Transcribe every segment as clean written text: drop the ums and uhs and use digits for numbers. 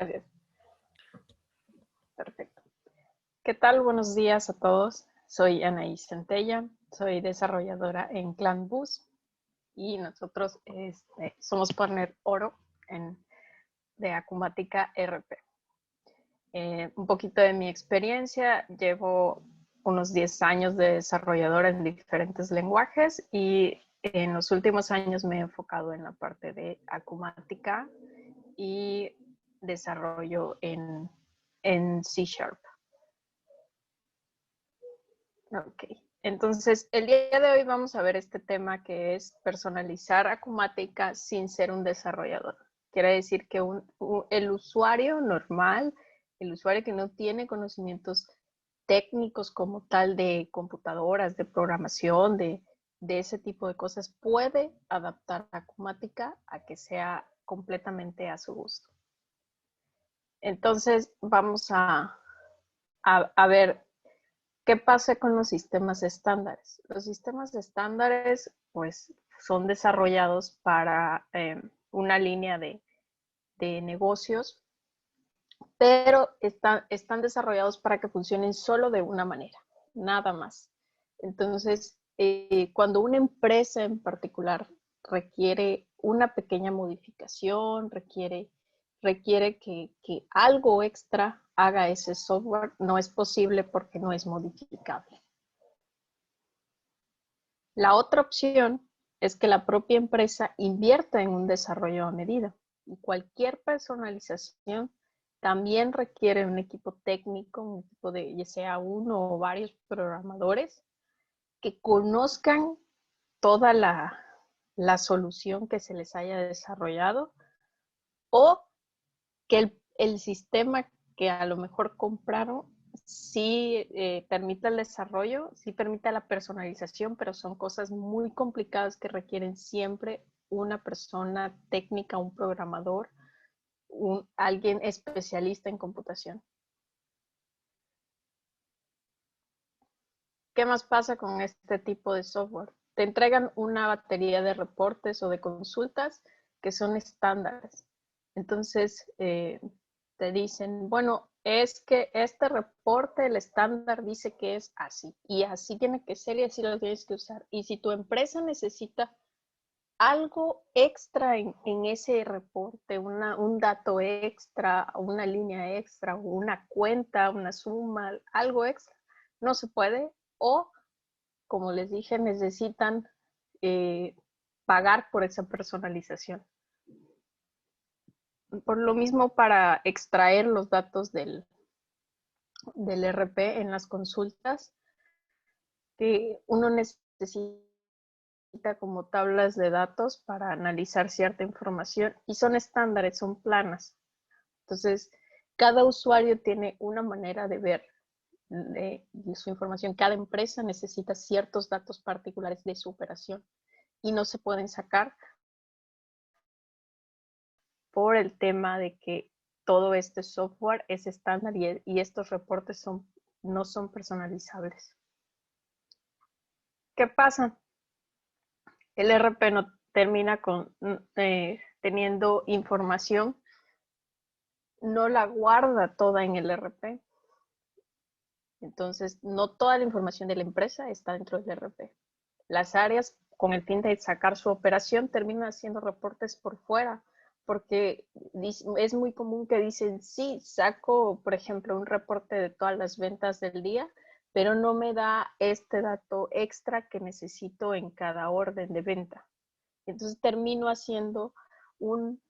Gracias. Perfecto. ¿Qué tal? Buenos días a todos. Soy Anaís Centella, soy desarrolladora en ClanBus y nosotros somos partner oro de Acumática RP. Un poquito de mi experiencia, llevo unos 10 años de desarrolladora en diferentes lenguajes y en los últimos años me he enfocado en la parte de Acumática y desarrollo en C#. Ok, entonces el día de hoy vamos a ver este tema que es personalizar Acumática sin ser un desarrollador. Quiere decir que el usuario normal, el usuario que no tiene conocimientos técnicos como tal de computadoras, de programación, de ese tipo de cosas, puede adaptar Acumática a que sea completamente a su gusto. Entonces vamos a ver qué pasa con los sistemas estándares. Los sistemas estándares pues son desarrollados para una línea de negocios, pero están desarrollados para que funcionen solo de una manera, nada más. Entonces, cuando una empresa en particular requiere una pequeña modificación, requiere que algo extra haga ese software, no es posible porque no es modificable. La otra opción es que la propia empresa invierta en un desarrollo a medida. Y cualquier personalización también requiere un equipo técnico, un equipo de ya sea uno o varios programadores que conozcan toda la solución que se les haya desarrollado o que el sistema que a lo mejor compraron sí permite el desarrollo, sí permite la personalización, pero son cosas muy complicadas que requieren siempre una persona técnica, un programador, alguien especialista en computación. ¿Qué más pasa con este tipo de software? Te entregan una batería de reportes o de consultas que son estándares. Entonces, te dicen, bueno, es que este reporte, el estándar dice que es así, y así tiene que ser y así lo tienes que usar. Y si tu empresa necesita algo extra en ese reporte, un dato extra, una línea extra, una cuenta, una suma, algo extra, no se puede o, como les dije, necesitan pagar por esa personalización. Por lo mismo, para extraer los datos del RP en las consultas, que uno necesita como tablas de datos para analizar cierta información y son estándares, son planas. Entonces, cada usuario tiene una manera de ver de su información. Cada empresa necesita ciertos datos particulares de su operación y no se pueden sacar por el tema de que todo este software es estándar y estos reportes no son personalizables. ¿Qué pasa? El RP no termina teniendo información, no la guarda toda en el RP. Entonces, no toda la información de la empresa está dentro del RP. Las áreas, con el fin de sacar su operación, terminan haciendo reportes por fuera, porque es muy común que dicen, sí, saco, por ejemplo, un reporte de todas las ventas del día, pero no me da este dato extra que necesito en cada orden de venta. Entonces termino haciendo un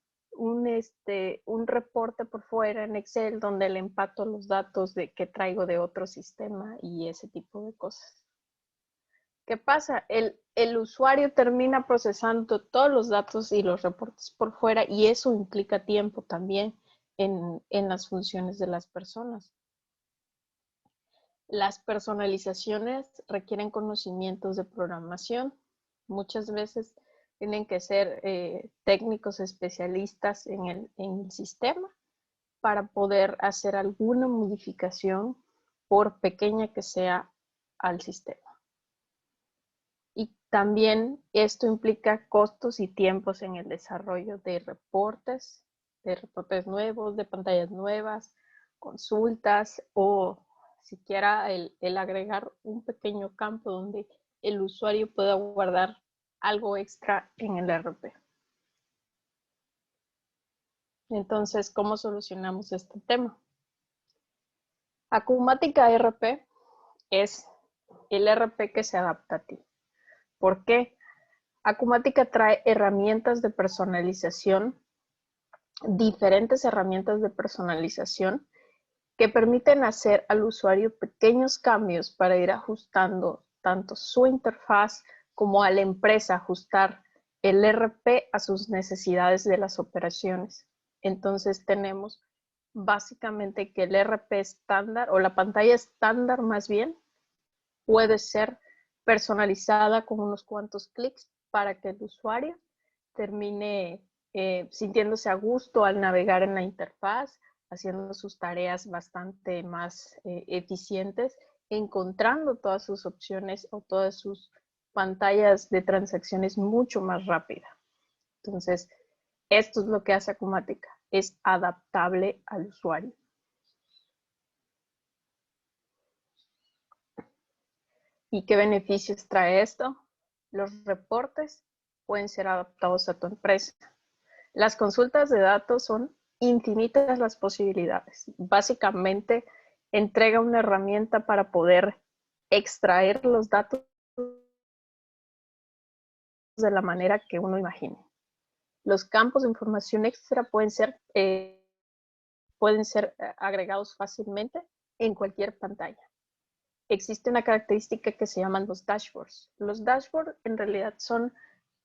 reporte por fuera en Excel donde le empato los datos que traigo de otro sistema y ese tipo de cosas. ¿Qué pasa? El usuario termina procesando todos los datos y los reportes por fuera y eso implica tiempo también en las funciones de las personas. Las personalizaciones requieren conocimientos de programación. Muchas veces tienen que ser técnicos especialistas en el sistema para poder hacer alguna modificación, por pequeña que sea, al sistema. Y también esto implica costos y tiempos en el desarrollo de reportes reportes nuevos, de pantallas nuevas, consultas o siquiera el agregar un pequeño campo donde el usuario pueda guardar algo extra en el ERP. Entonces, ¿cómo solucionamos este tema? Acumática ERP es el ERP que se adapta a ti. ¿Por qué? Acumática trae herramientas de personalización, diferentes herramientas de personalización que permiten hacer al usuario pequeños cambios para ir ajustando tanto su interfaz como a la empresa, ajustar el ERP a sus necesidades de las operaciones. Entonces tenemos básicamente que el ERP estándar o la pantalla estándar más bien puede ser personalizada con unos cuantos clics para que el usuario termine sintiéndose a gusto al navegar en la interfaz, haciendo sus tareas bastante más eficientes, encontrando todas sus opciones o todas sus pantallas de transacciones mucho más rápida. Entonces, esto es lo que hace Acumática, es adaptable al usuario. ¿Y qué beneficios trae esto? Los reportes pueden ser adaptados a tu empresa. Las consultas de datos son infinitas las posibilidades. Básicamente, entrega una herramienta para poder extraer los datos de la manera que uno imagine. Los campos de información extra pueden ser agregados fácilmente en cualquier pantalla. Existe una característica que se llaman los dashboards. Los dashboards en realidad son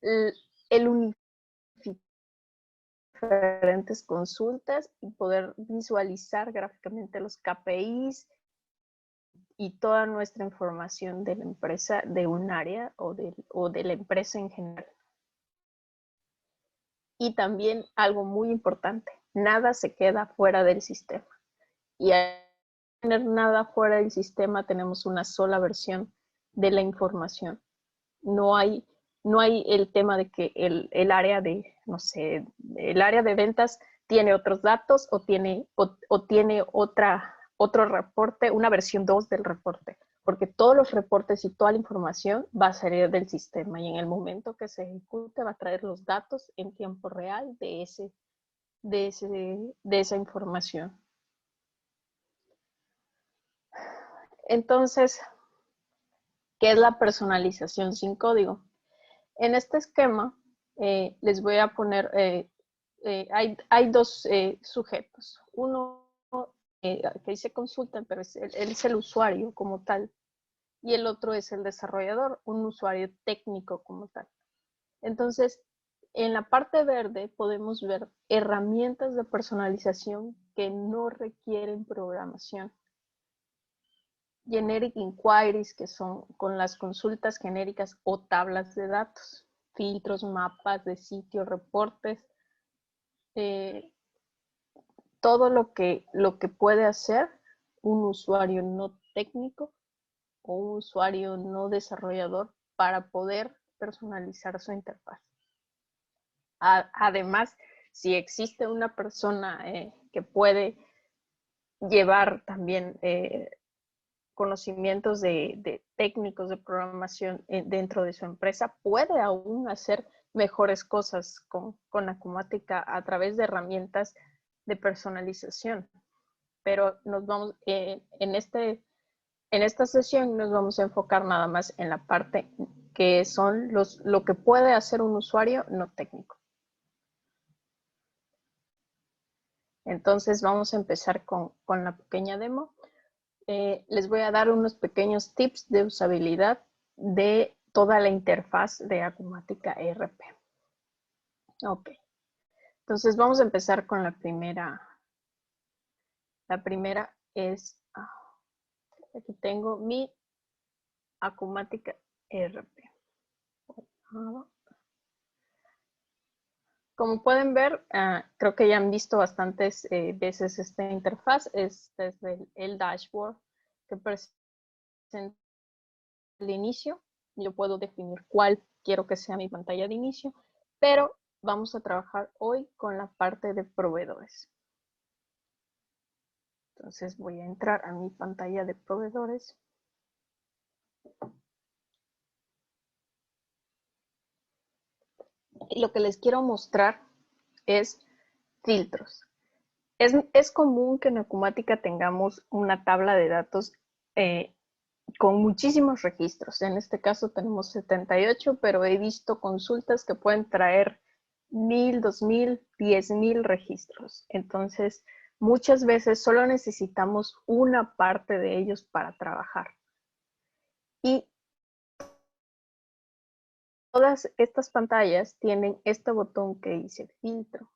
el unificar diferentes consultas y poder visualizar gráficamente los KPIs y toda nuestra información de la empresa, de un área o de la empresa en general. Y también algo muy importante, nada se queda fuera del sistema. Y al tener nada fuera del sistema, tenemos una sola versión de la información. No hay el tema de que el área de, no sé, el área de ventas tiene otros datos o tiene otro reporte, una versión 2 del reporte, porque todos los reportes y toda la información va a salir del sistema y en el momento que se ejecute va a traer los datos en tiempo real de esa información. Entonces, ¿qué es la personalización sin código? En este esquema les voy a poner, hay dos sujetos. Uno que dice consultan, pero él es el usuario como tal. Y el otro es el desarrollador, un usuario técnico como tal. Entonces, en la parte verde podemos ver herramientas de personalización que no requieren programación. Generic inquiries, que son con las consultas genéricas o tablas de datos, filtros, mapas de sitio, reportes, todo lo que puede hacer un usuario no técnico o un usuario no desarrollador para poder personalizar su interfaz. Además, si existe una persona que puede llevar también conocimientos de técnicos de programación dentro de su empresa, puede aún hacer mejores cosas con Acumática a través de herramientas de personalización. Pero nos vamos, en esta sesión nos vamos a enfocar nada más en la parte que son lo que puede hacer un usuario no técnico. Entonces vamos a empezar con la pequeña demo. Les voy a dar unos pequeños tips de usabilidad de toda la interfaz de Acumática ERP. Ok, entonces vamos a empezar con la primera. La primera es, aquí tengo mi Acumática ERP. Como pueden ver, creo que ya han visto bastantes veces esta interfaz. Este es el dashboard que presenta el inicio. Yo puedo definir cuál quiero que sea mi pantalla de inicio, pero vamos a trabajar hoy con la parte de proveedores. Entonces voy a entrar a mi pantalla de proveedores. Y lo que les quiero mostrar es filtros. Es común que en Acumática tengamos una tabla de datos con muchísimos registros. En este caso tenemos 78, pero he visto consultas que pueden traer 1000, 2000, 10,000 registros. Entonces, muchas veces solo necesitamos una parte de ellos para trabajar. Y todas estas pantallas tienen este botón que dice filtro.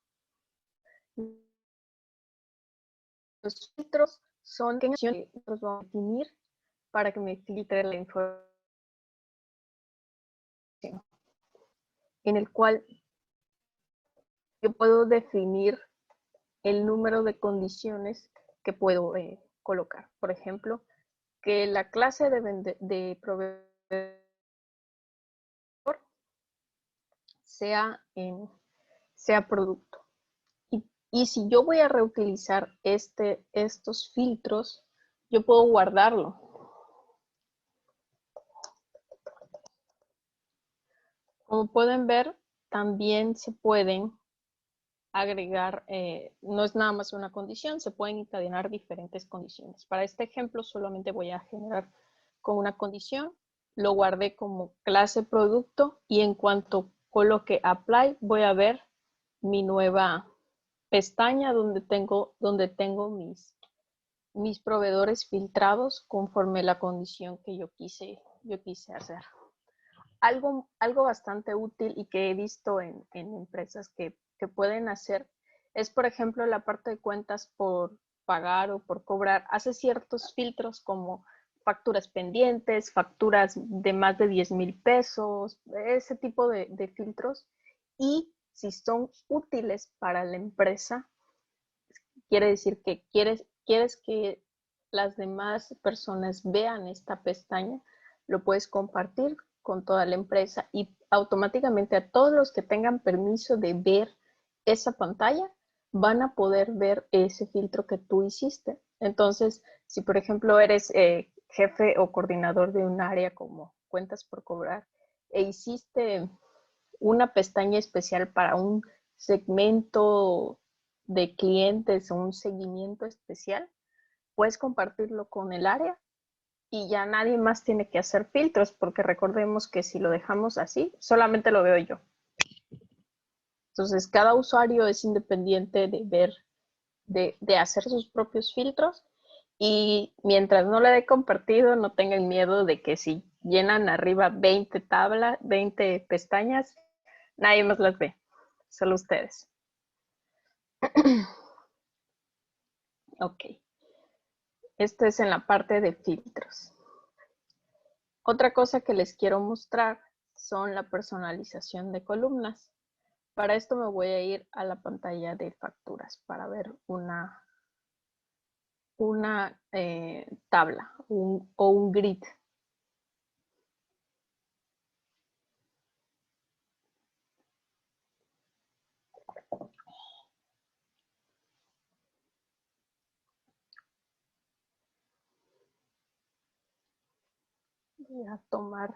Los filtros son que nosotros vamos a definir para que me filtre la información, en el cual yo puedo definir el número de condiciones que puedo colocar. Por ejemplo, que la clase de proveedor sea producto. Y si yo voy a reutilizar estos filtros, yo puedo guardarlo. Como pueden ver, también se pueden agregar, no es nada más una condición, se pueden encadenar diferentes condiciones. Para este ejemplo solamente voy a generar con una condición, lo guardé como clase producto y en cuanto coloque apply voy a ver mi nueva pestaña donde tengo mis proveedores filtrados conforme la condición que yo quise hacer. Algo bastante útil y que he visto en empresas que pueden hacer es, por ejemplo, la parte de cuentas por pagar o por cobrar. Hace ciertos filtros como facturas pendientes, facturas de más de 10,000 pesos, ese tipo de filtros. Y si son útiles para la empresa, quiere decir que quieres que las demás personas vean esta pestaña, lo puedes compartir con toda la empresa y automáticamente a todos los que tengan permiso de ver esa pantalla van a poder ver ese filtro que tú hiciste. Entonces, si por ejemplo eres jefe o coordinador de un área como cuentas por cobrar e hiciste una pestaña especial para un segmento de clientes o un seguimiento especial, puedes compartirlo con el área y ya nadie más tiene que hacer filtros, porque recordemos que si lo dejamos así, solamente lo veo yo. Entonces, cada usuario es independiente de ver, de hacer sus propios filtros, y mientras no le dé compartido, no tengan miedo de que si llenan arriba 20 pestañas, nadie más las ve, solo ustedes. Ok, esto es en la parte de filtros. Otra cosa que les quiero mostrar son la personalización de columnas. Para esto me voy a ir a la pantalla de facturas para ver una tabla o un grid. Voy a tomar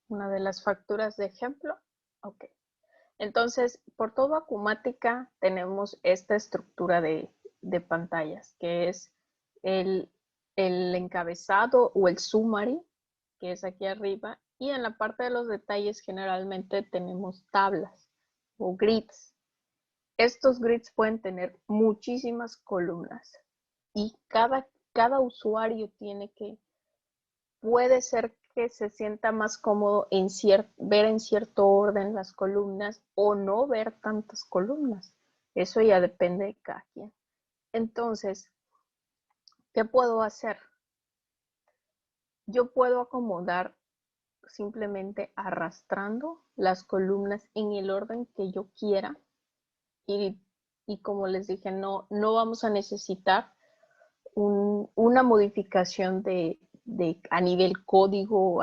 una de las facturas de ejemplo. Ok. Entonces, por todo Acumática tenemos esta estructura de pantallas, que es el encabezado o el summary, que es aquí arriba, y en la parte de los detalles generalmente tenemos tablas o grids. Estos grids pueden tener muchísimas columnas y cada usuario puede ser que se sienta más cómodo en ver en cierto orden las columnas o no ver tantas columnas. Eso ya depende de cada quien. Entonces, ¿qué puedo hacer? Yo puedo acomodar simplemente arrastrando las columnas en el orden que yo quiera y como les dije, no vamos a necesitar una modificación a nivel código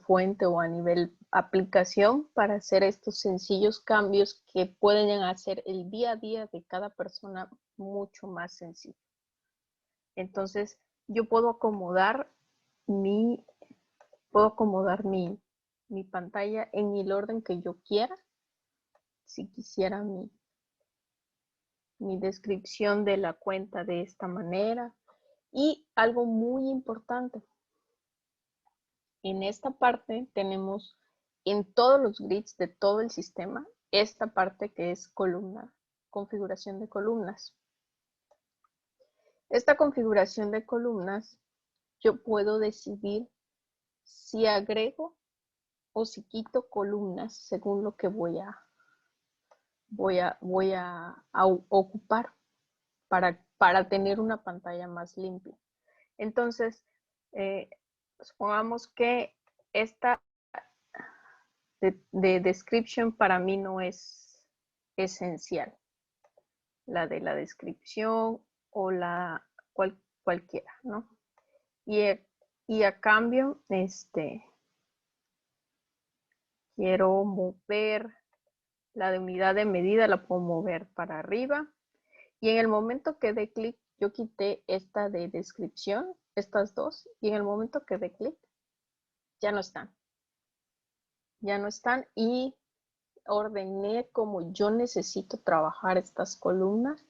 fuente o a nivel aplicación para hacer estos sencillos cambios que pueden hacer el día a día de cada persona mucho más sencillo. Entonces, yo puedo acomodar mi pantalla en el orden que yo quiera. Si quisiera mi descripción de la cuenta de esta manera. Y algo muy importante, en esta parte tenemos en todos los grids de todo el sistema, esta parte que es columna, configuración de columnas. Esta configuración de columnas, yo puedo decidir si agrego o si quito columnas según lo que voy a ocupar para tener una pantalla más limpia. Entonces, supongamos que esta de description para mí no es esencial. La de la descripción o cualquiera, ¿no? Y a cambio, quiero mover la de unidad de medida, la puedo mover para arriba. Y en el momento que dé clic, yo quité esta de descripción, estas dos, y en el momento que dé clic, ya no están. Ya no están y ordené como yo necesito trabajar estas columnas,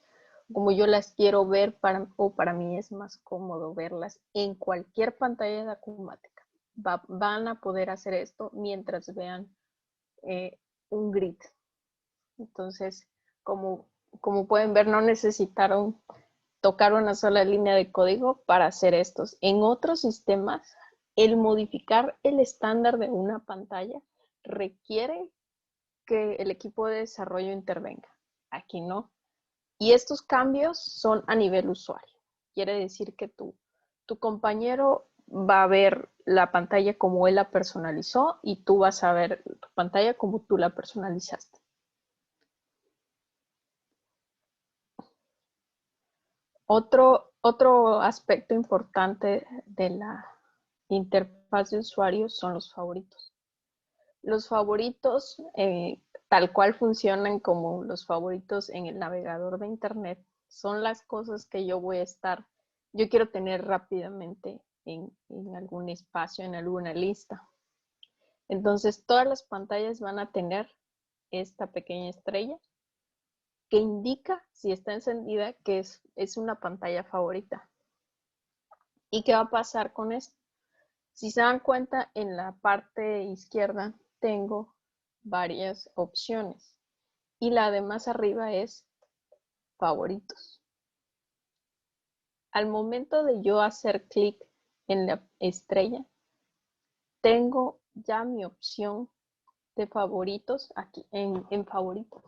como yo las quiero ver para mí es más cómodo verlas en cualquier pantalla de Acumática. Van a poder hacer esto mientras vean un grid. Entonces, como pueden ver, no necesitaron tocar una sola línea de código para hacer estos. En otros sistemas, el modificar el estándar de una pantalla requiere que el equipo de desarrollo intervenga. Aquí no. Y estos cambios son a nivel usuario. Quiere decir que tu compañero va a ver la pantalla como él la personalizó y tú vas a ver tu pantalla como tú la personalizaste. Otro aspecto importante de la interfaz de usuario son los favoritos. Los favoritos, tal cual funcionan como los favoritos en el navegador de internet, son las cosas que yo quiero tener rápidamente en algún espacio, en alguna lista. Entonces, todas las pantallas van a tener esta pequeña estrella que indica, si está encendida, que es una pantalla favorita. ¿Y qué va a pasar con esto? Si se dan cuenta, en la parte izquierda tengo varias opciones y la de más arriba es favoritos. Al momento de yo hacer clic en la estrella, tengo ya mi opción de favoritos aquí en favoritos.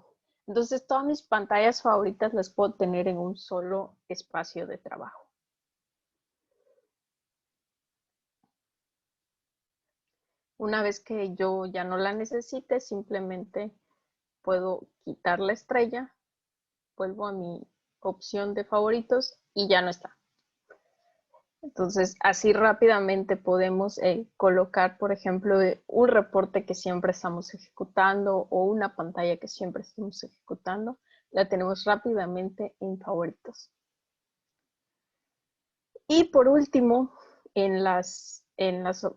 Entonces todas mis pantallas favoritas las puedo tener en un solo espacio de trabajo. Una vez que yo ya no la necesite, simplemente puedo quitar la estrella, vuelvo a mi opción de favoritos y ya no está. Entonces, así rápidamente podemos colocar, por ejemplo, un reporte que siempre estamos ejecutando o una pantalla que siempre estamos ejecutando, la tenemos rápidamente en favoritos. Y por último, en las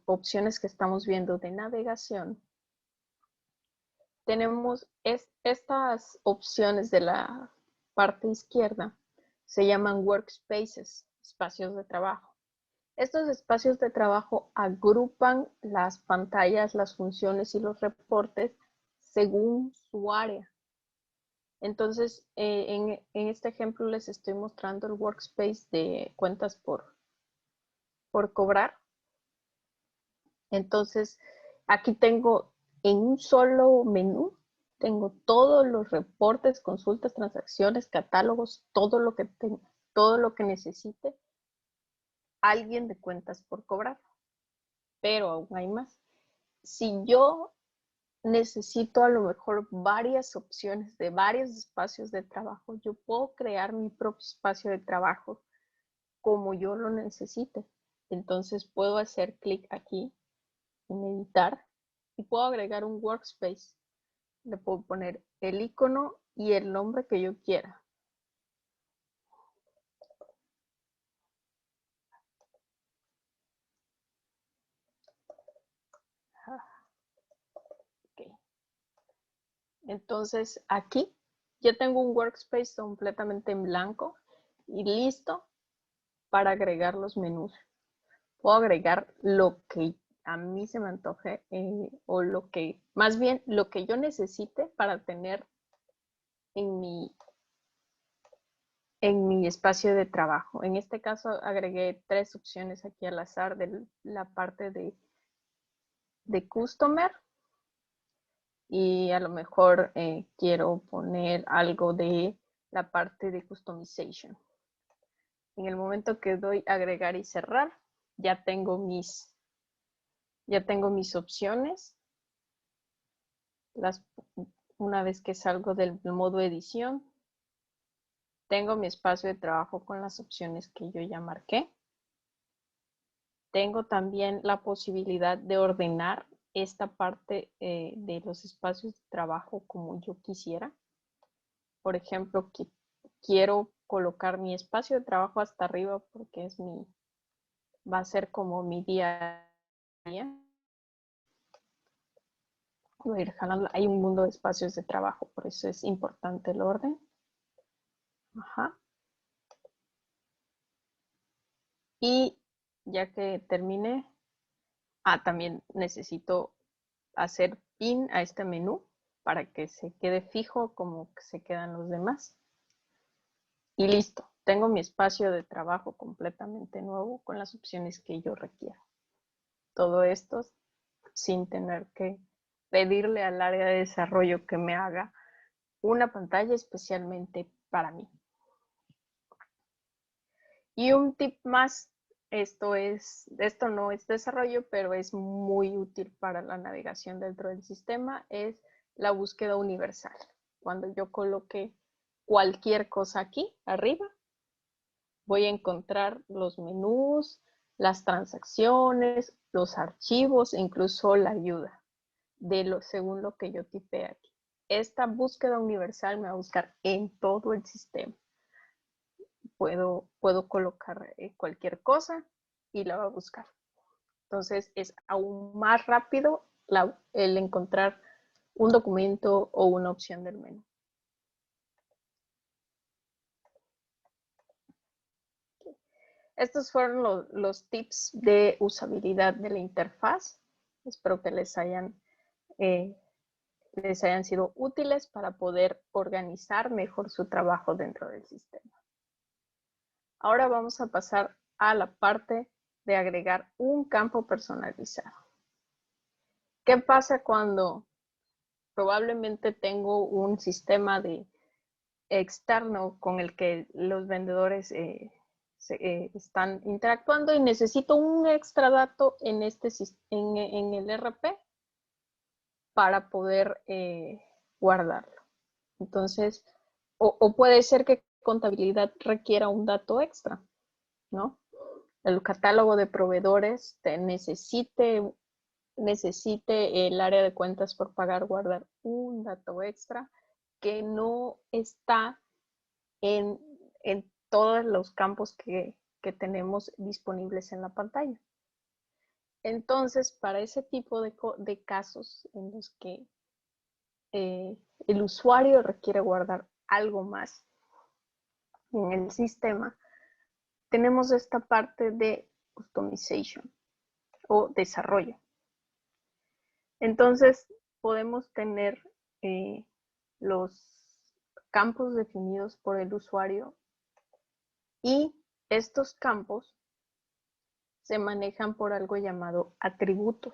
opciones que estamos viendo de navegación, tenemos estas opciones de la parte izquierda, se llaman workspaces, espacios de trabajo. Estos espacios de trabajo agrupan las pantallas, las funciones y los reportes según su área. Entonces, en este ejemplo les estoy mostrando el workspace de cuentas por cobrar. Entonces, aquí tengo en un solo menú, tengo todos los reportes, consultas, transacciones, catálogos, todo lo que necesite alguien de cuentas por cobrar. Pero aún hay más. Si yo necesito a lo mejor varias opciones de varios espacios de trabajo, yo puedo crear mi propio espacio de trabajo como yo lo necesite. Entonces puedo hacer clic aquí en editar y puedo agregar un workspace. Le puedo poner el icono y el nombre que yo quiera. Okay. Entonces aquí ya tengo un workspace completamente en blanco y listo para agregar los menús. Puedo agregar lo que a mí se me antoje o lo que, más bien lo que yo necesite para tener en mi espacio de trabajo. En este caso agregué 3 opciones aquí al azar de la parte de customer y a lo mejor quiero poner algo de la parte de customization. En el momento que doy agregar y cerrar, ya tengo mis opciones. Una vez que salgo del modo edición, tengo mi espacio de trabajo con las opciones que yo ya marqué. Tengo también la posibilidad de ordenar esta parte de los espacios de trabajo como yo quisiera. Por ejemplo, que quiero colocar mi espacio de trabajo hasta arriba porque va a ser como mi día a día. Voy a ir jalando. Hay un mundo de espacios de trabajo, por eso es importante el orden. Ajá. Y ya que termine, también necesito hacer pin a este menú para que se quede fijo como que se quedan los demás. Y listo, tengo mi espacio de trabajo completamente nuevo con las opciones que yo requiero. Todo esto sin tener que pedirle al área de desarrollo que me haga una pantalla especialmente para mí. Y un tip más, esto no es desarrollo, pero es muy útil para la navegación dentro del sistema, es la búsqueda universal. Cuando yo coloque cualquier cosa aquí arriba, voy a encontrar los menús, las transacciones, los archivos e incluso la ayuda según lo que yo tipee aquí. Esta búsqueda universal me va a buscar en todo el sistema. Puedo colocar cualquier cosa y la va a buscar. Entonces es aún más rápido el encontrar un documento o una opción del menú. Estos fueron los tips de usabilidad de la interfaz. Espero que les hayan sido útiles para poder organizar mejor su trabajo dentro del sistema. Ahora vamos a pasar a la parte de agregar un campo personalizado. ¿Qué pasa cuando probablemente tengo un sistema externo con el que los vendedores están interactuando y necesito un extra dato en el RP para poder guardarlo? Entonces, o puede ser que contabilidad requiera un dato extra, ¿no? El catálogo de proveedores necesite el área de cuentas por pagar guardar un dato extra que no está en todos los campos que tenemos disponibles en la pantalla. Entonces, para ese tipo de casos en los que el usuario requiere guardar algo más en el sistema, tenemos esta parte de customization o desarrollo. Entonces, podemos tener los campos definidos por el usuario y estos campos se manejan por algo llamado atributos.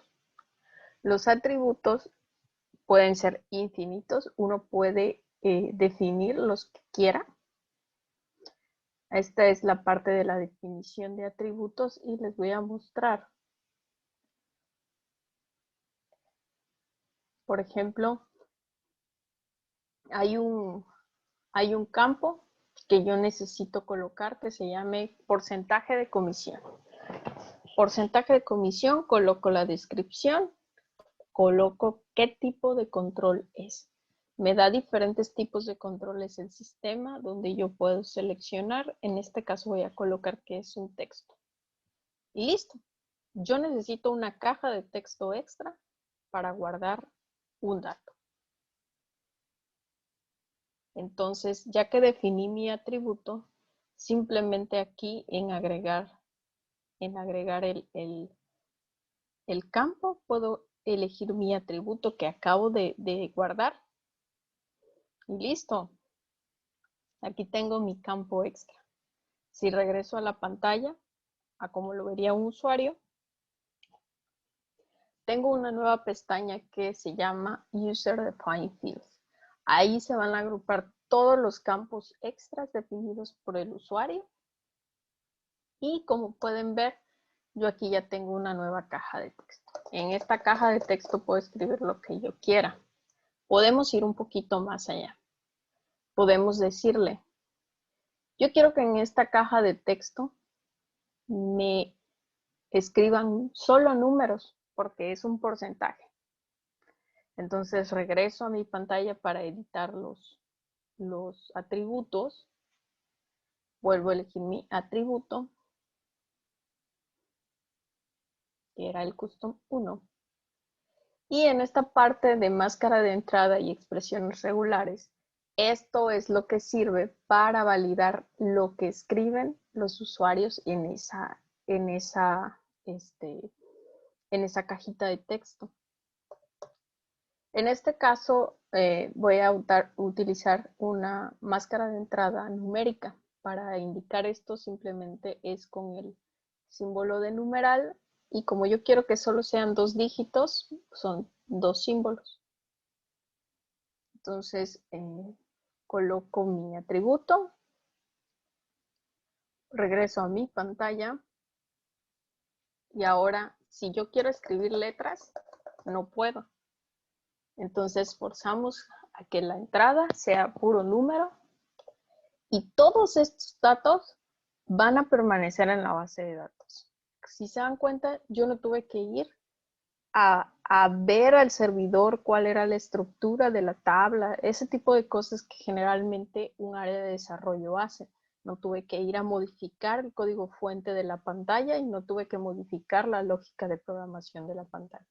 Los atributos pueden ser infinitos, uno puede definir los que quiera. Esta es la parte de la definición de atributos y les voy a mostrar. Por ejemplo, hay un campo que yo necesito colocar que se llame porcentaje de comisión. Porcentaje de comisión, coloco la descripción, coloco qué tipo de control es. Me da diferentes tipos de controles el sistema donde yo puedo seleccionar. En este caso voy a colocar que es un texto. Y listo. Yo necesito una caja de texto extra para guardar un dato. Entonces, ya que definí mi atributo, simplemente aquí en agregar el campo, puedo elegir mi atributo que acabo de guardar. Y listo. Aquí tengo mi campo extra. Si regreso a la pantalla, a como lo vería un usuario, tengo una nueva pestaña que se llama User Defined Fields. Ahí se van a agrupar todos los campos extras definidos por el usuario. Y como pueden ver, yo aquí ya tengo una nueva caja de texto. En esta caja de texto puedo escribir lo que yo quiera. Podemos ir un poquito más allá. Podemos decirle, yo quiero que en esta caja de texto me escriban solo números, porque es un porcentaje. Entonces regreso a mi pantalla para editar los atributos. Vuelvo a elegir mi atributo, que era el custom 1. Y en esta parte de máscara de entrada y expresiones regulares, esto es lo que sirve para validar lo que escriben los usuarios en esa cajita de texto. En este caso voy a utilizar una máscara de entrada numérica. Para indicar esto simplemente es con el símbolo de numeral y como yo quiero que solo sean 2 dígitos, son 2 símbolos. Entonces coloco mi atributo, regreso a mi pantalla y ahora si yo quiero escribir letras, no puedo. Entonces forzamos a que la entrada sea puro número y todos estos datos van a permanecer en la base de datos. Si se dan cuenta, yo no tuve que ir a ver al servidor cuál era la estructura de la tabla, ese tipo de cosas que generalmente un área de desarrollo hace. No tuve que ir a modificar el código fuente de la pantalla y no tuve que modificar la lógica de programación de la pantalla.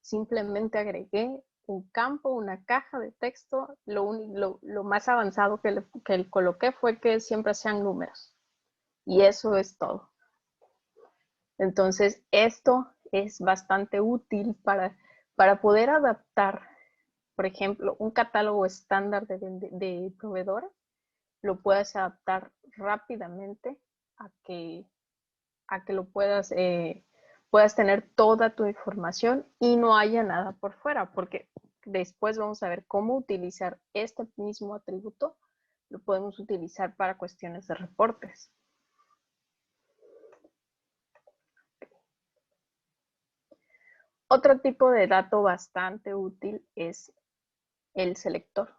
Simplemente agregué un campo, una caja de texto. Lo más avanzado que le coloqué fue que siempre sean números. Y eso es todo. Entonces, esto es bastante útil para poder adaptar, por ejemplo, un catálogo estándar de proveedores, lo puedas adaptar rápidamente a que lo puedas tener toda tu información y no haya nada por fuera, porque después vamos a ver cómo utilizar este mismo atributo, lo podemos utilizar para cuestiones de reportes. Otro tipo de dato bastante útil es el selector.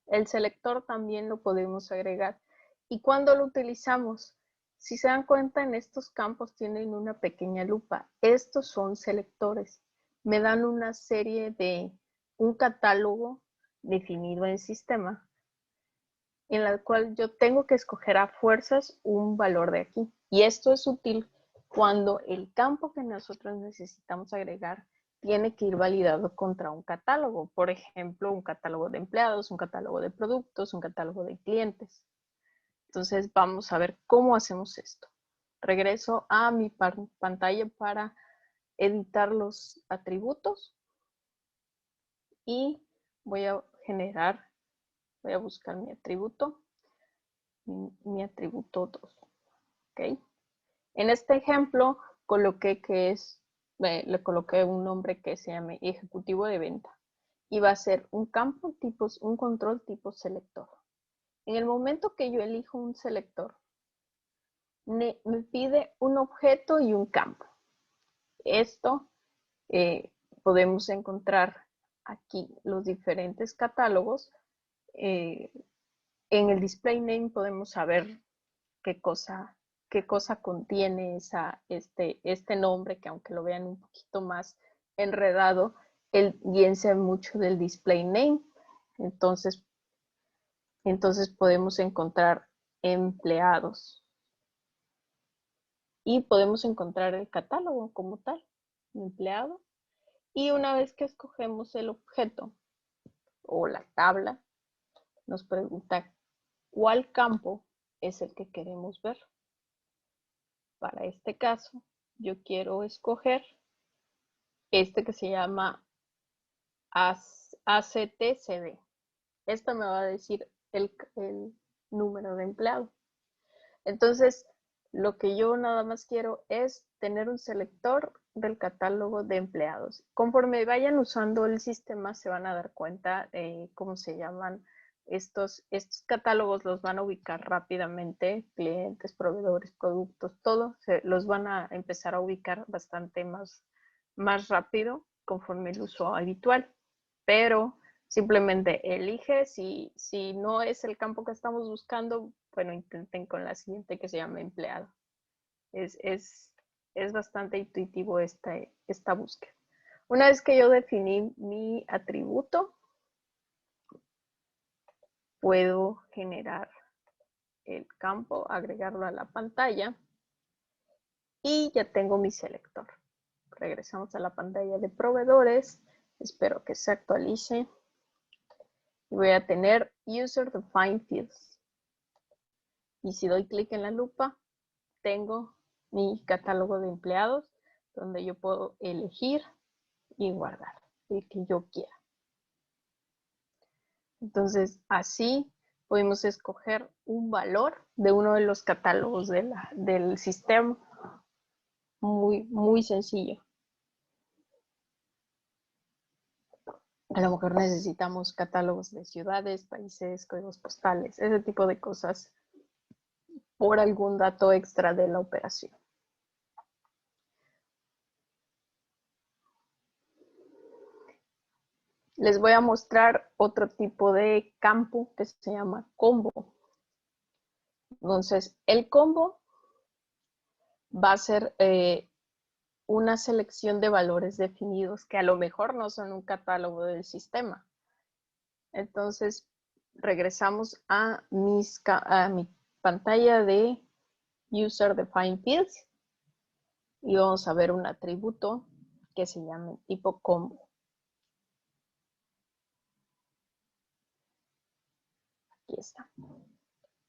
El selector también lo podemos agregar. ¿Y cuándo lo utilizamos? Si se dan cuenta, en estos campos tienen una pequeña lupa. Estos son selectores. Me dan una serie de un catálogo definido en sistema, en la cual yo tengo que escoger a fuerzas un valor de aquí. Y esto es útil cuando el campo que nosotros necesitamos agregar tiene que ir validado contra un catálogo. Por ejemplo, un catálogo de empleados, un catálogo de productos, un catálogo de clientes. Entonces vamos a ver cómo hacemos esto. Regreso a mi pantalla para editar los atributos y voy a buscar mi atributo 2. ¿Okay? En este ejemplo coloqué le coloqué un nombre que se llame ejecutivo de venta y va a ser un control tipo selector. En el momento que yo elijo un selector, me pide un objeto y un campo. Esto podemos encontrar aquí los diferentes catálogos. En el display name podemos saber qué cosa contiene este nombre, que aunque lo vean un poquito más enredado el guiense mucho del display name. Entonces podemos encontrar empleados y podemos encontrar el catálogo como tal, empleado. Y una vez que escogemos el objeto o la tabla, nos pregunta cuál campo es el que queremos ver. Para este caso, yo quiero escoger este que se llama ACTCD. Esto me va a decir el número de empleado. Entonces, lo que yo nada más quiero es tener un selector del catálogo de empleados. Conforme vayan usando el sistema, se van a dar cuenta cómo se llaman estos catálogos, los van a ubicar rápidamente, clientes, proveedores, productos, todo, los van a empezar a ubicar bastante más rápido conforme el uso habitual. Pero simplemente elige, si no es el campo que estamos buscando, bueno, intenten con la siguiente que se llama empleado. Es bastante intuitivo esta búsqueda. Una vez que yo definí mi atributo, puedo generar el campo, agregarlo a la pantalla y ya tengo mi selector. Regresamos a la pantalla de proveedores. Espero que se actualice. Y voy a tener User Defined Fields. Y si doy clic en la lupa, tengo mi catálogo de empleados donde yo puedo elegir y guardar el que yo quiera. Entonces, así podemos escoger un valor de uno de los catálogos del sistema. Muy, muy sencillo. A lo mejor necesitamos catálogos de ciudades, países, códigos postales, ese tipo de cosas por algún dato extra de la operación. Les voy a mostrar otro tipo de campo que se llama combo. Entonces, el combo va a ser una selección de valores definidos que a lo mejor no son un catálogo del sistema. Entonces, regresamos a mi pantalla de User Defined Fields y vamos a ver un atributo que se llama tipo combo. Aquí está.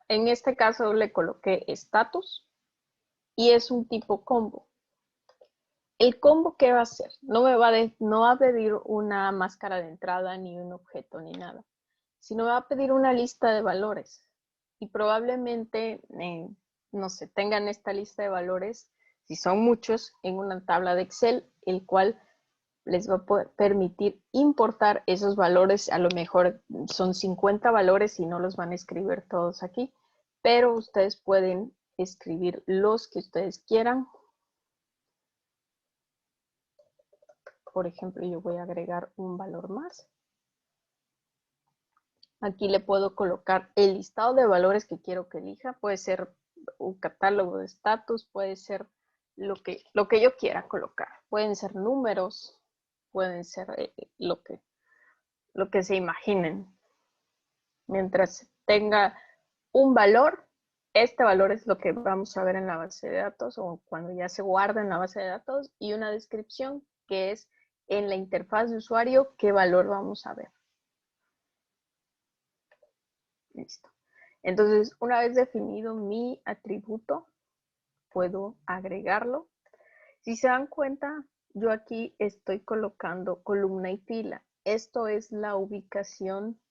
En este caso le coloqué status y es un tipo combo. El combo, ¿qué va a hacer? No va a pedir una máscara de entrada, ni un objeto, ni nada, sino va a pedir una lista de valores. Y probablemente, no sé, tengan esta lista de valores, si son muchos, en una tabla de Excel, el cual les va a permitir importar esos valores. A lo mejor son 50 valores y no los van a escribir todos aquí, pero ustedes pueden escribir los que ustedes quieran. Por ejemplo, yo voy a agregar un valor más. Aquí le puedo colocar el listado de valores que quiero que elija. Puede ser un catálogo de estatus, puede ser lo que yo quiera colocar. Pueden ser números, pueden ser lo que se imaginen. Mientras tenga un valor, este valor es lo que vamos a ver en la base de datos o cuando ya se guarda en la base de datos, y una descripción que es en la interfaz de usuario qué valor vamos a ver. Listo. Entonces, una vez definido mi atributo, puedo agregarlo. Si se dan cuenta, yo aquí estoy colocando columna y fila. Esto es la ubicación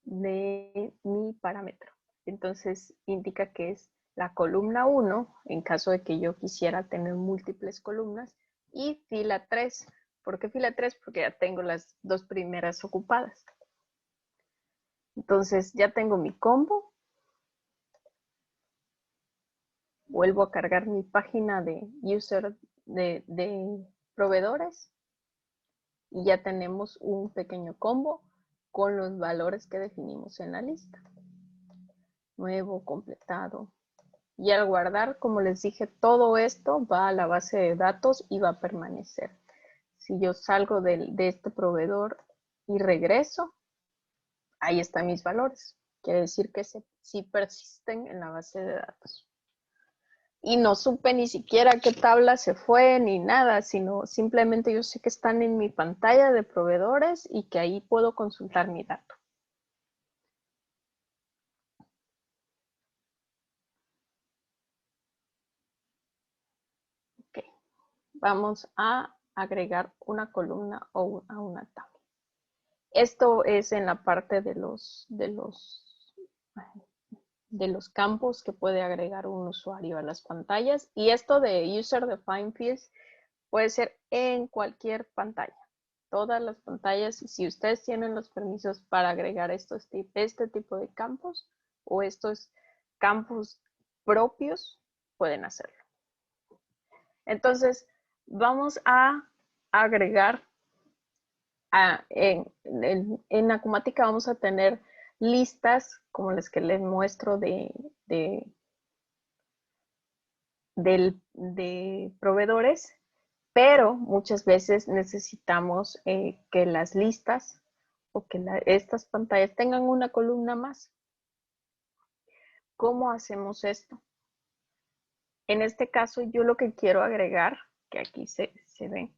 de mi parámetro. Entonces, indica que es la columna 1, en caso de que yo quisiera tener múltiples columnas, y fila 3. ¿Por qué fila 3? Porque ya tengo las dos primeras ocupadas. Entonces, ya tengo mi combo. Vuelvo a cargar mi página de user de proveedores y ya tenemos un pequeño combo con los valores que definimos en la lista. Nuevo, completado. Y al guardar, como les dije, todo esto va a la base de datos y va a permanecer. Si yo salgo de este proveedor y regreso, ahí están mis valores. Quiere decir que sí persisten en la base de datos. Y no supe ni siquiera qué tabla se fue ni nada, sino simplemente yo sé que están en mi pantalla de proveedores y que ahí puedo consultar mi dato. Ok, vamos a agregar una columna o a una tabla. Esto es en la parte de los campos que puede agregar un usuario a las pantallas. Y esto de User Defined Fields puede ser en cualquier pantalla. Todas las pantallas, si ustedes tienen los permisos para agregar este tipo de campos o estos campos propios, pueden hacerlo. Entonces, vamos a agregar, en Acumática vamos a tener listas como las que les muestro de proveedores, pero muchas veces necesitamos que las listas o que estas pantallas tengan una columna más. ¿Cómo hacemos esto? En este caso, yo lo que quiero agregar, que aquí se ve,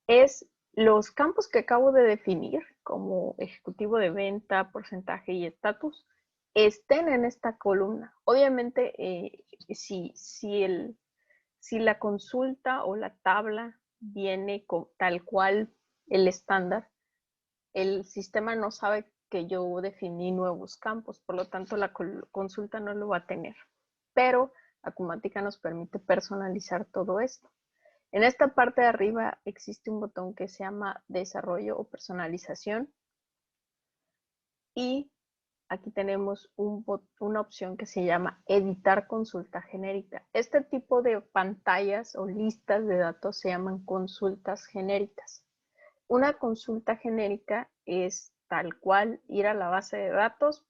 es los campos que acabo de definir, como ejecutivo de venta, porcentaje y estatus, estén en esta columna. Obviamente, si la consulta o la tabla viene tal cual el estándar, el sistema no sabe que yo definí nuevos campos, por lo tanto la consulta no lo va a tener. Pero Acumática nos permite personalizar todo esto. En esta parte de arriba existe un botón que se llama desarrollo o personalización y aquí tenemos una opción que se llama editar consulta genérica. Este tipo de pantallas o listas de datos se llaman consultas genéricas. Una consulta genérica es tal cual ir a la base de datos,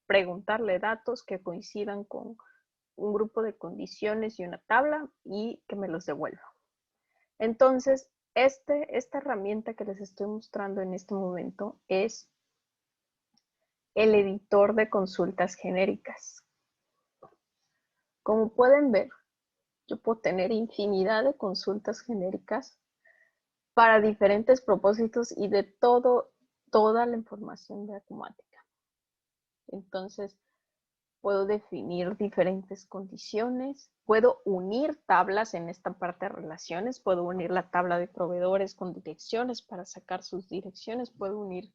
preguntarle datos que coincidan con un grupo de condiciones y una tabla y que me los devuelva. Entonces, esta herramienta que les estoy mostrando en este momento es el editor de consultas genéricas. Como pueden ver, yo puedo tener infinidad de consultas genéricas para diferentes propósitos y de toda la información de Acumática. Entonces, puedo definir diferentes condiciones, puedo unir tablas en esta parte de relaciones, puedo unir la tabla de proveedores con direcciones para sacar sus direcciones, puedo unir,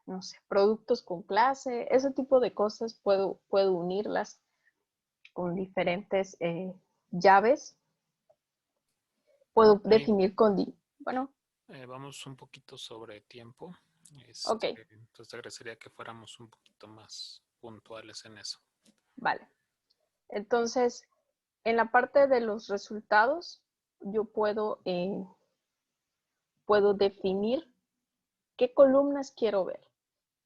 no sé, productos con clase, ese tipo de cosas puedo unirlas con diferentes llaves. Puedo definir bueno. Vamos un poquito sobre tiempo. Ok. Entonces te agradecería que fuéramos un poquito más puntuales en eso. Vale. Entonces, en la parte de los resultados, yo puedo definir qué columnas quiero ver.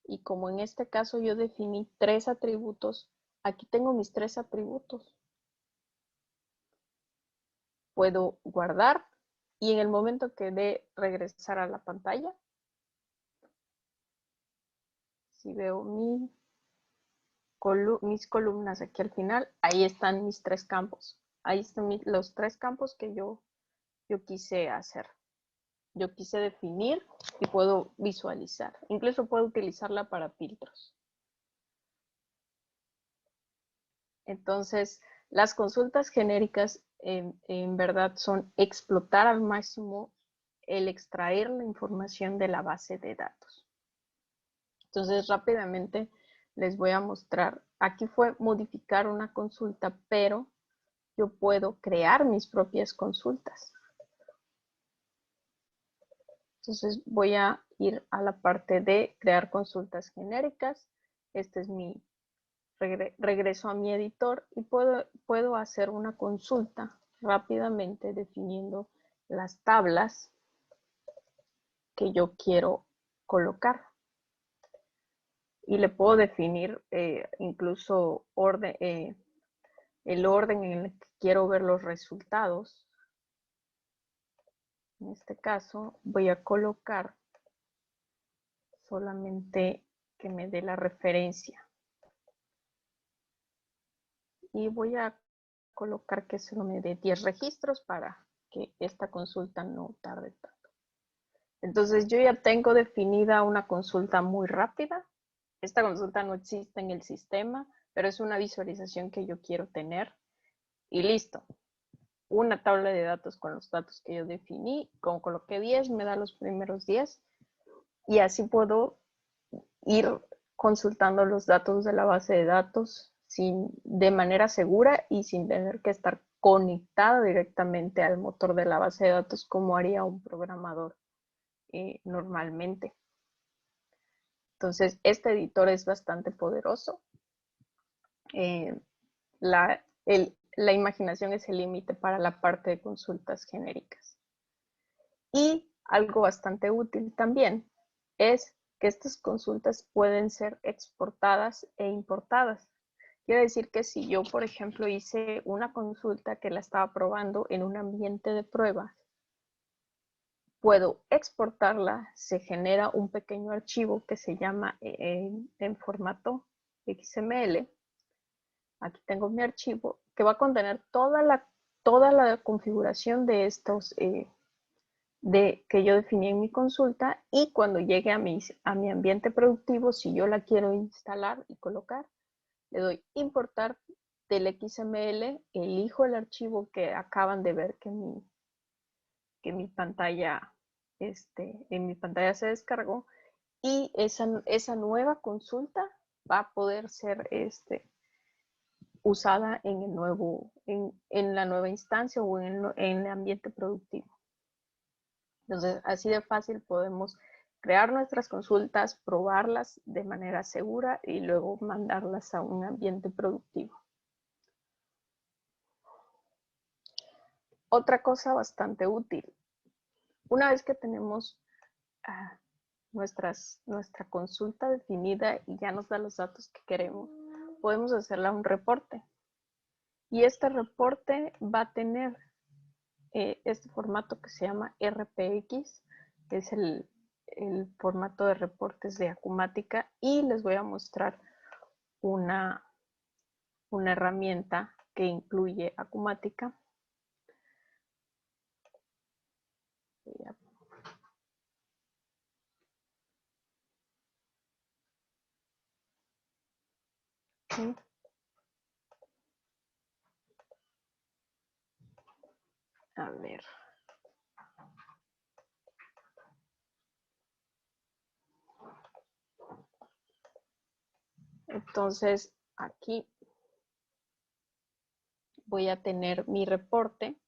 Y como en este caso yo definí 3 atributos, aquí tengo mis 3 atributos. Puedo guardar y en el momento que dé regresar a la pantalla, si veo mis columnas aquí al final, ahí están mis 3 campos. Ahí están los 3 campos que yo quise hacer. Yo quise definir y puedo visualizar. Incluso puedo utilizarla para filtros. Entonces, las consultas genéricas en verdad son explotar al máximo el extraer la información de la base de datos. Entonces, rápidamente les voy a mostrar. Aquí fue modificar una consulta, pero yo puedo crear mis propias consultas. Entonces, voy a ir a la parte de crear consultas genéricas. Este es mi regreso a mi editor y puedo hacer una consulta rápidamente definiendo las tablas que yo quiero colocar. Y le puedo definir incluso el orden en el que quiero ver los resultados. En este caso voy a colocar solamente que me dé la referencia. Y voy a colocar que solo me dé 10 registros para que esta consulta no tarde tanto. Entonces yo ya tengo definida una consulta muy rápida. Esta consulta no existe en el sistema, pero es una visualización que yo quiero tener. Y listo. Una tabla de datos con los datos que yo definí. Como coloqué 10, me da los primeros 10. Y así puedo ir consultando los datos de la base de datos de manera segura y sin tener que estar conectada directamente al motor de la base de datos como haría un programador normalmente. Entonces, este editor es bastante poderoso. La imaginación es el límite para la parte de consultas genéricas. Y algo bastante útil también es que estas consultas pueden ser exportadas e importadas. Quiere decir que si yo, por ejemplo, hice una consulta que la estaba probando en un ambiente de pruebas, puedo exportarla, se genera un pequeño archivo que se llama en formato XML. Aquí tengo mi archivo que va a contener toda la configuración de estos que yo definí en mi consulta, y cuando llegue a mi ambiente productivo, si yo la quiero instalar y colocar, le doy importar del XML, elijo el archivo que acaban de ver que en mi pantalla se descargó, y esa nueva consulta va a poder ser usada en la nueva instancia o en el ambiente productivo. Entonces, así de fácil podemos crear nuestras consultas, probarlas de manera segura y luego mandarlas a un ambiente productivo. Otra cosa bastante útil. Una vez que tenemos nuestra consulta definida y ya nos da los datos que queremos, podemos hacerla un reporte. Y este reporte va a tener este formato que se llama RPX, que es el formato de reportes de Acumática, y les voy a mostrar una herramienta que incluye Acumática. ¿Sí? A ver. Entonces, aquí voy a tener mi reporte.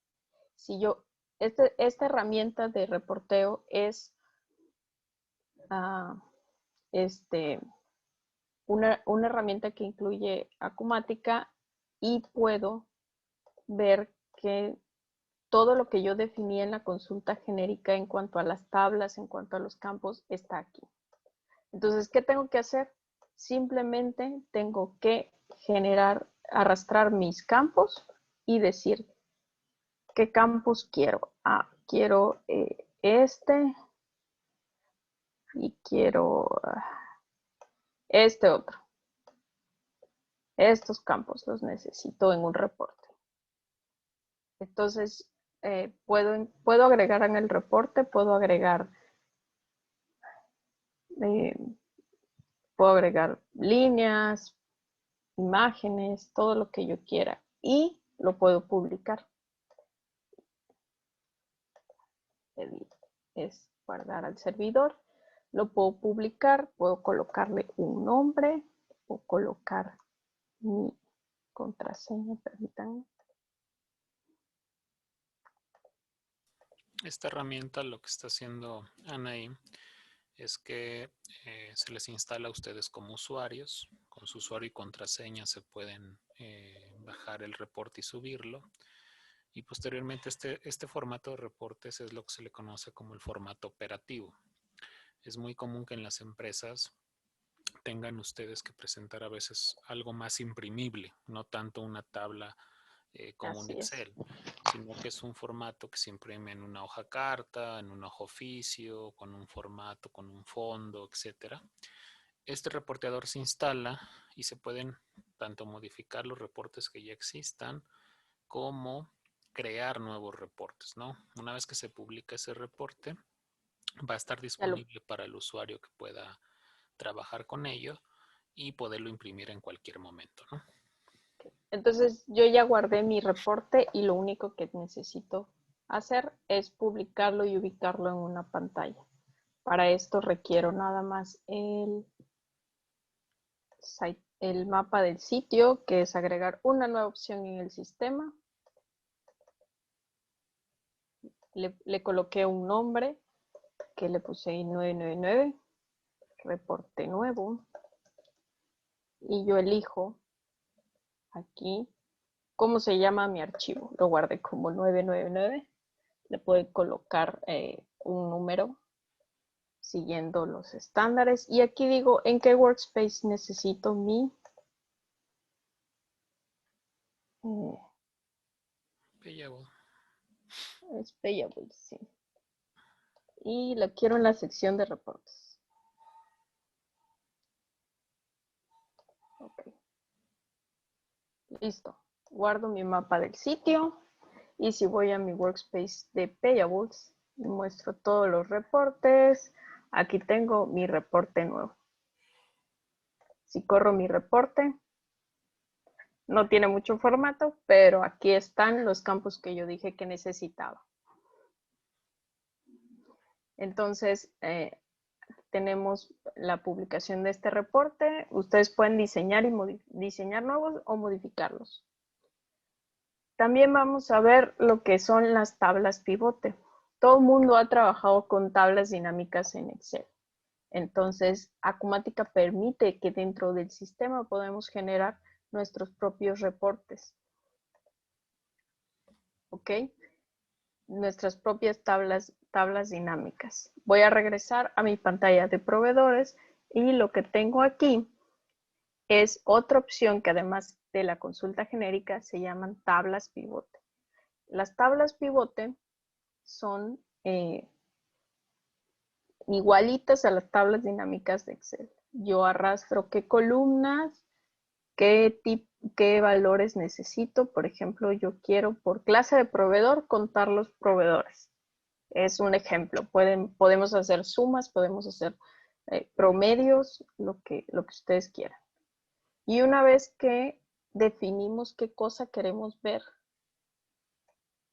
Si yo, esta herramienta de reporteo es una herramienta que incluye Acumática, y puedo ver que todo lo que yo definí en la consulta genérica en cuanto a las tablas, en cuanto a los campos, está aquí. Entonces, ¿qué tengo que hacer? Simplemente tengo que arrastrar mis campos y decir qué campos quiero. Quiero este, y quiero este otro. Estos campos los necesito en un reporte. Entonces, puedo agregar en el reporte, puedo agregar líneas, imágenes, todo lo que yo quiera, y lo puedo publicar. Es guardar al servidor. Lo puedo publicar, puedo colocarle un nombre o colocar mi contraseña, permítanme. Esta herramienta lo que está haciendo Anaí es que se les instala a ustedes como usuarios. Con su usuario y contraseña se pueden bajar el reporte y subirlo. Y posteriormente este formato de reportes es lo que se le conoce como el formato operativo. Es muy común que en las empresas tengan ustedes que presentar a veces algo más imprimible, no tanto una tabla como un Así es. Excel, sino que es un formato que se imprime en una hoja carta, en una hoja oficio, con un formato, con un fondo, etcétera. Este reporteador se instala y se pueden tanto modificar los reportes que ya existan como crear nuevos reportes, ¿no? Una vez que se publica ese reporte, va a estar Ya lo- disponible para el usuario que pueda trabajar con ello y poderlo imprimir en cualquier momento, ¿no? Entonces yo ya guardé mi reporte y lo único que necesito hacer es publicarlo y ubicarlo en una pantalla. Para esto requiero nada más el mapa del sitio, que es agregar una nueva opción en el sistema. Le coloqué un nombre que le puse ahí 999, reporte nuevo, y yo elijo aquí cómo se llama mi archivo. Lo guardé como 999. Le puedo colocar un número siguiendo los estándares. Y aquí digo en qué workspace necesito mi Payable. es Payable, sí. Y lo quiero en la sección de reportes. Ok. Listo. Guardo mi mapa del sitio. Y si voy a mi workspace de Payables, muestro todos los reportes. Aquí tengo mi reporte nuevo. Si corro mi reporte, no tiene mucho formato, pero aquí están los campos que yo dije que necesitaba. Entonces, tenemos la publicación de este reporte. Ustedes pueden diseñar nuevos o modificarlos. También vamos a ver lo que son las tablas pivote. Todo el mundo ha trabajado con tablas dinámicas en Excel. Entonces, Acumática permite que dentro del sistema podemos generar nuestros propios reportes. ¿Ok? Nuestras propias tablas dinámicas. Voy a regresar a mi pantalla de proveedores y lo que tengo aquí es otra opción que además de la consulta genérica se llaman tablas pivote. Las tablas pivote son igualitas a las tablas dinámicas de Excel. Yo arrastro qué columnas, qué valores necesito. Por ejemplo, yo quiero por clase de proveedor contar los proveedores. Es un ejemplo. Podemos hacer sumas, podemos hacer promedios, lo que ustedes quieran. Y una vez que definimos qué cosa queremos ver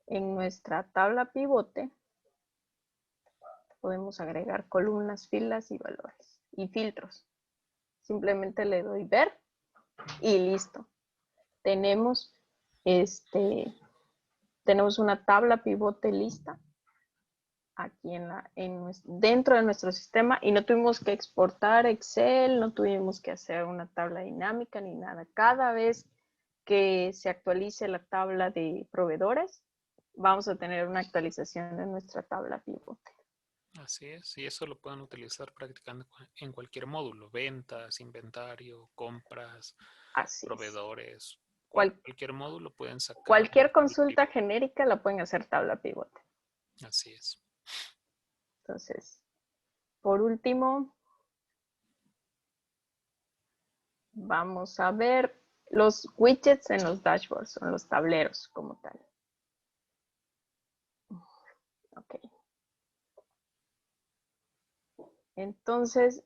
en nuestra tabla pivote, podemos agregar columnas, filas y valores y filtros. Simplemente le doy ver y listo. Tenemos una tabla pivote lista aquí dentro de nuestro sistema y no tuvimos que exportar Excel, no tuvimos que hacer una tabla dinámica ni nada. Cada vez que se actualice la tabla de proveedores, vamos a tener una actualización de nuestra tabla pivote. Así es, y eso lo pueden utilizar prácticamente en cualquier módulo, ventas, inventario, compras, Así es. proveedores, Cual, cualquier módulo pueden sacar. Cualquier consulta genérica la pueden hacer tabla pivote. Así es. Entonces, por último, vamos a ver los widgets en los dashboards, en los tableros como tal. Ok. Entonces,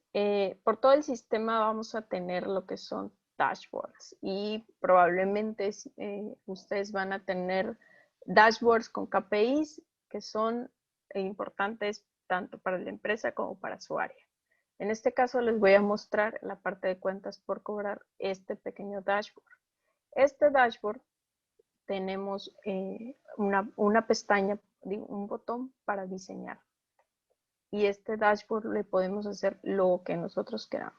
por todo el sistema vamos a tener lo que son dashboards y probablemente ustedes van a tener dashboards con KPIs que son importantes tanto para la empresa como para su área. En este caso les voy a mostrar la parte de cuentas por cobrar este pequeño dashboard. Este dashboard tenemos una pestaña, un botón para diseñar. Y este dashboard le podemos hacer lo que nosotros queramos.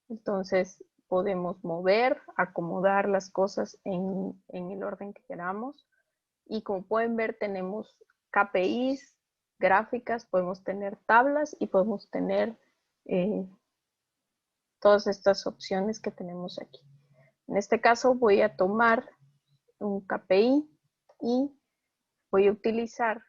Entonces podemos mover, acomodar las cosas en el orden que queramos. Y como pueden ver tenemos KPIs, gráficas, podemos tener tablas y podemos tener todas estas opciones que tenemos aquí. En este caso voy a tomar un KPI y voy a utilizar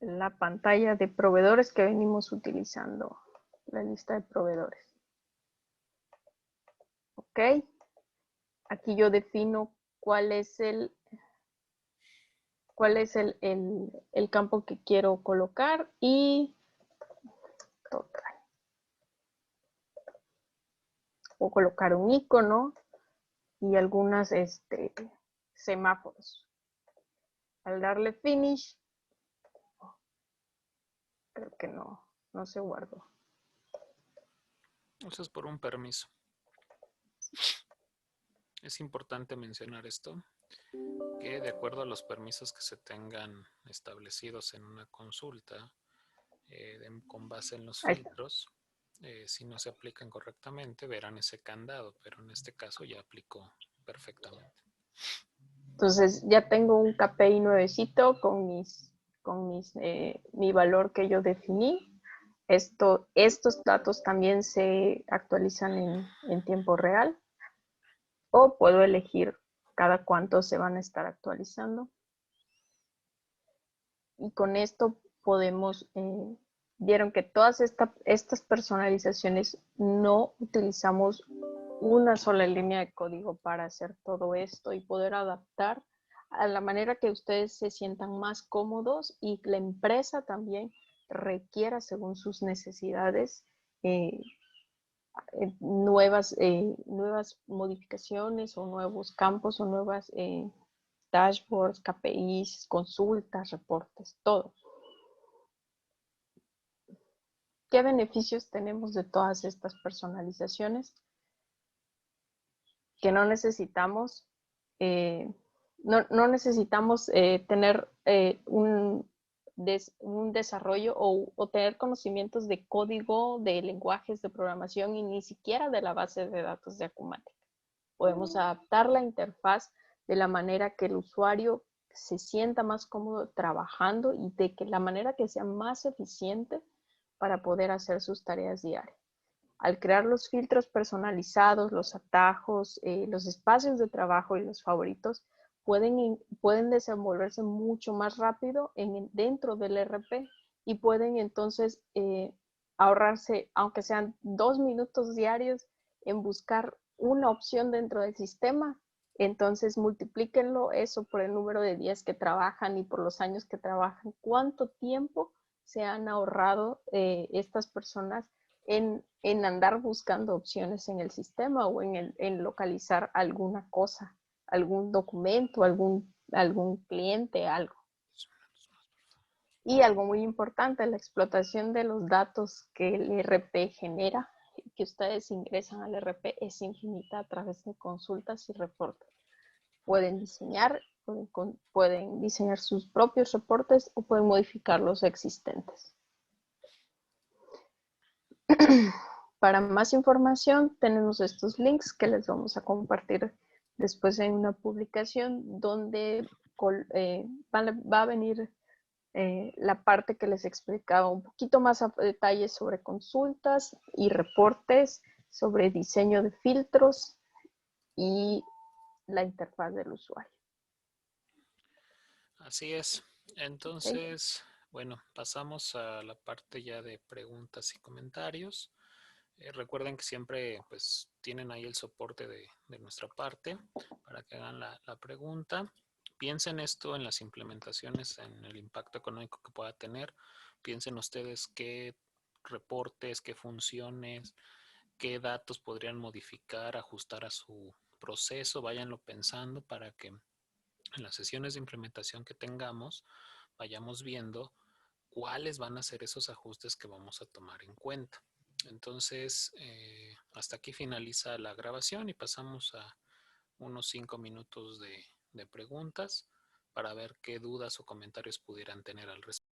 la pantalla de proveedores que venimos utilizando, la lista de proveedores. Ok, aquí yo defino cuál es el campo que quiero colocar y total. O colocar un icono y algunas semáforos. Al darle finish, creo que no se guardó. Eso es por un permiso. Es importante mencionar esto, que de acuerdo a los permisos que se tengan establecidos en una consulta, con base en los filtros, si no se aplican correctamente, verán ese candado, pero en este caso ya aplicó perfectamente. Entonces ya tengo un KPI nuevecito con mi valor que yo definí. Estos datos también se actualizan en tiempo real o puedo elegir cada cuánto se van a estar actualizando. Y con esto podemos, vieron que todas estas personalizaciones no utilizamos una sola línea de código para hacer todo esto y poder adaptar a la manera que ustedes se sientan más cómodos y la empresa también requiera según sus necesidades nuevas modificaciones o nuevos campos o nuevas dashboards, KPIs, consultas, reportes, todo. ¿Qué beneficios tenemos de todas estas personalizaciones? Que no necesitamos, no necesitamos tener un desarrollo o tener conocimientos de código, de lenguajes de programación y ni siquiera de la base de datos de Acumatica. Podemos adaptar la interfaz de la manera que el usuario se sienta más cómodo trabajando y de que la manera que sea más eficiente para poder hacer sus tareas diarias. Al crear los filtros personalizados, los atajos, los espacios de trabajo y los favoritos, pueden desenvolverse mucho más rápido dentro del RP y pueden entonces ahorrarse, aunque sean 2 minutos diarios, en buscar una opción dentro del sistema. Entonces multiplíquenlo eso por el número de días que trabajan y por los años que trabajan. ¿Cuánto tiempo se han ahorrado estas personas en andar buscando opciones en el sistema o en localizar alguna cosa, algún documento, algún cliente, algo? Y algo muy importante, la explotación de los datos que el ERP genera, que ustedes ingresan al ERP, es infinita a través de consultas y reportes. Pueden diseñar sus propios reportes o pueden modificar los existentes. Para más información tenemos estos links que les vamos a compartir después en una publicación donde va a venir la parte que les explicaba un poquito más a detalle sobre consultas y reportes, sobre diseño de filtros y la interfaz del usuario. Así es. Entonces, bueno, pasamos a la parte ya de preguntas y comentarios. Recuerden que siempre pues tienen ahí el soporte de nuestra parte para que hagan la pregunta. Piensen esto en las implementaciones, en el impacto económico que pueda tener. Piensen ustedes qué reportes, qué funciones, qué datos podrían modificar, ajustar a su proceso. Váyanlo pensando para que en las sesiones de implementación que tengamos vayamos viendo cuáles van a ser esos ajustes que vamos a tomar en cuenta. Entonces, hasta aquí finaliza la grabación y pasamos a unos 5 minutos de preguntas para ver qué dudas o comentarios pudieran tener al respecto.